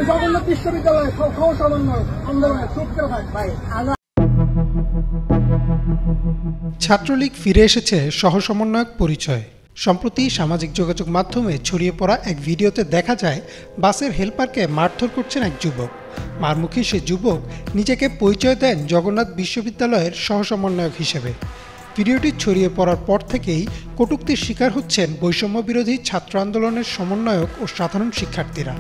জগন্নাথ বিশ্ববিদ্যালয়ের সহ-সমন্বয়ক আন্দোলনের চুপ করে থাক ভাই। ছাত্রলীগ ফিরে এসেছে সহ-সমন্বয়ক পরিচয়। সম্প্রতি সামাজিক যোগাযোগ মাধ্যমে ছড়িয়ে পড়া এক ভিডিওতে দেখা যায় বাসের হেলপারকে মারধর করছেন এক যুবক। মারমুখী সে যুবক নিজেকে পরিচয় দেন জগন্নাথ বিশ্ববিদ্যালয়ের সহ-সমন্বয়ক হিসেবে। ভিডিওটি ছড়িয়ে পড়ার পর থেকেই কটূক্তির শিকার হচ্ছেন বৈষম্য বিরোধী ছাত্র আন্দোলনের সমন্বয়ক ও সাধারণ শিক্ষার্থীরা।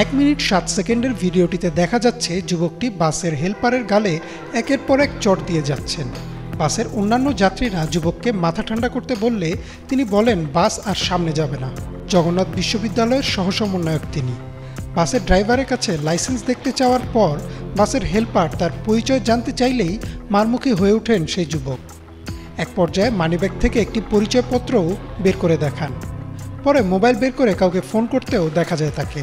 1 মিনিট 7 সেকেন্ডের ভিডিওটিতে দেখা যাচ্ছে যুবকটি বাসের হেলপারের গালে একের পর এক চড় দিয়ে যাচ্ছেন। বাসের অন্যান্য যাত্রীরা যুবককে মাথা ঠান্ডা করতে বললে তিনি বলেন বাস আর সামনে যাবে না। জগন্নাথ বিশ্ববিদ্যালয়ের সহ-সমন্বয়ক তিনি। বাসের ড্রাইভারের কাছে লাইসেন্স দেখতে চাওয়ার পর বাসের হেলপার তার পরিচয় জানতে চাইলেই মারমুখী হয়ে ওঠেন সেই যুবক। এক পর্যায়ে মানিব্যাগ থেকে একটি পরিচয়পত্রও বের করে দেখান। পরে মোবাইল বের করে কাউকে ফোন করতেও দেখা যায় তাকে।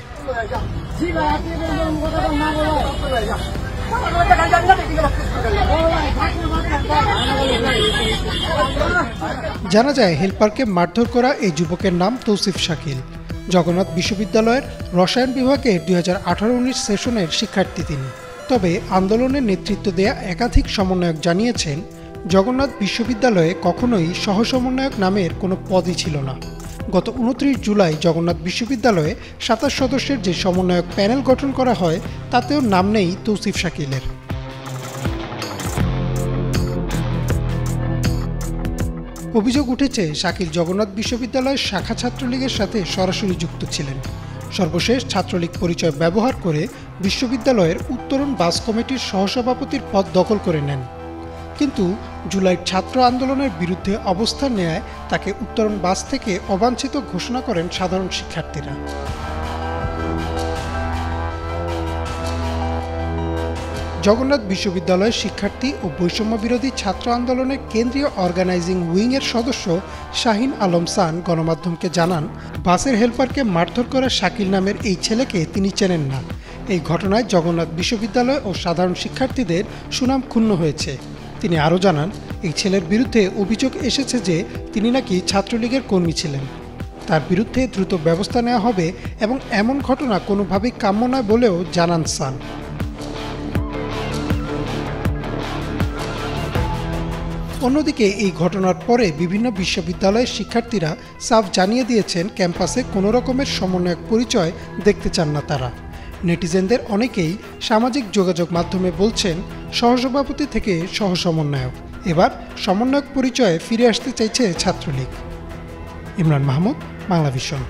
জানা যায় হেলপারকে মারধর করা এই যুবকের নাম তৌসিফ শাকিল। জগন্নাথ বিশ্ববিদ্যালয়ের রসায়ন বিভাগের 2018-19 সেশনের শিক্ষার্থী তিনি। তবে আন্দোলনের নেতৃত্ব দেয়া একাধিক সমন্বয়ক জানিয়েছেন জগন্নাথ বিশ্ববিদ্যালয়ে কখনোই সহ-সমন্বয়ক নামের কোনো পদই ছিল না। গত 29 জুলাই জগন্নাথ বিশ্ববিদ্যালয়ে 27 সদস্যের যে সমন্বয়ক প্যানেল গঠন করা হয় তাতেও নাম নেই তৌসিফ শাকিলের। অভিযোগ উঠেছে শাকিল জগন্নাথ বিশ্ববিদ্যালয়ের শাখা ছাত্রলীগের সাথে সরাসরি যুক্ত ছিলেন। সর্বশেষ ছাত্রলীগ পরিচয় ব্যবহার করে বিশ্ববিদ্যালয়ের উত্তরণ বাস কমিটির সহসভাপতির পদ দখল করে নেন। কিন্তু জুলাইয়ের ছাত্র আন্দোলনের বিরুদ্ধে অবস্থান নেয় তাকে উত্তরণ বাস থেকে অবাঞ্ছিত ঘোষণা করেন সাধারণ শিক্ষার্থীরা। জগন্নাথ বিশ্ববিদ্যালয়ের শিক্ষার্থী ও বৈষম্য বিরোধী ছাত্র আন্দোলনের কেন্দ্রীয় অর্গানাইজিং উইংয়ের সদস্য শাহিন আলম সান গণমাধ্যমকে জানান বাসের হেলপারকে মারধর করা শাকিল নামের এই ছেলেকে তিনি চেনেন না। এই ঘটনায় জগন্নাথ বিশ্ববিদ্যালয় ও সাধারণ শিক্ষার্থীদের সুনাম ক্ষুণ্ণ হয়েছে। তিনি আরও জানান এই ছেলের বিরুদ্ধে অভিযোগ এসেছে যে তিনি নাকি ছাত্রলীগের কর্মী ছিলেন। তার বিরুদ্ধে দ্রুত ব্যবস্থা নেওয়া হবে এবং এমন ঘটনা কোনোভাবেই কাম্য নয় বলেও জানান সান। অন্যদিকে এই ঘটনার পরে বিভিন্ন বিশ্ববিদ্যালয়ের শিক্ষার্থীরা সাফ জানিয়ে দিয়েছেন ক্যাম্পাসে কোনো রকমের সমন্বয়ক পরিচয় দেখতে চান না তারা। নেটিজেনদের অনেকেই সামাজিক যোগাযোগ মাধ্যমে বলছেন সহসভাপতি থেকে সহ-সমন্বয়ক। এবার সমন্বয়ক পরিচয়ে ফিরে আসতে চাইছে ছাত্রলীগ। ইমরান মাহমুদ, বাংলা ভিশন।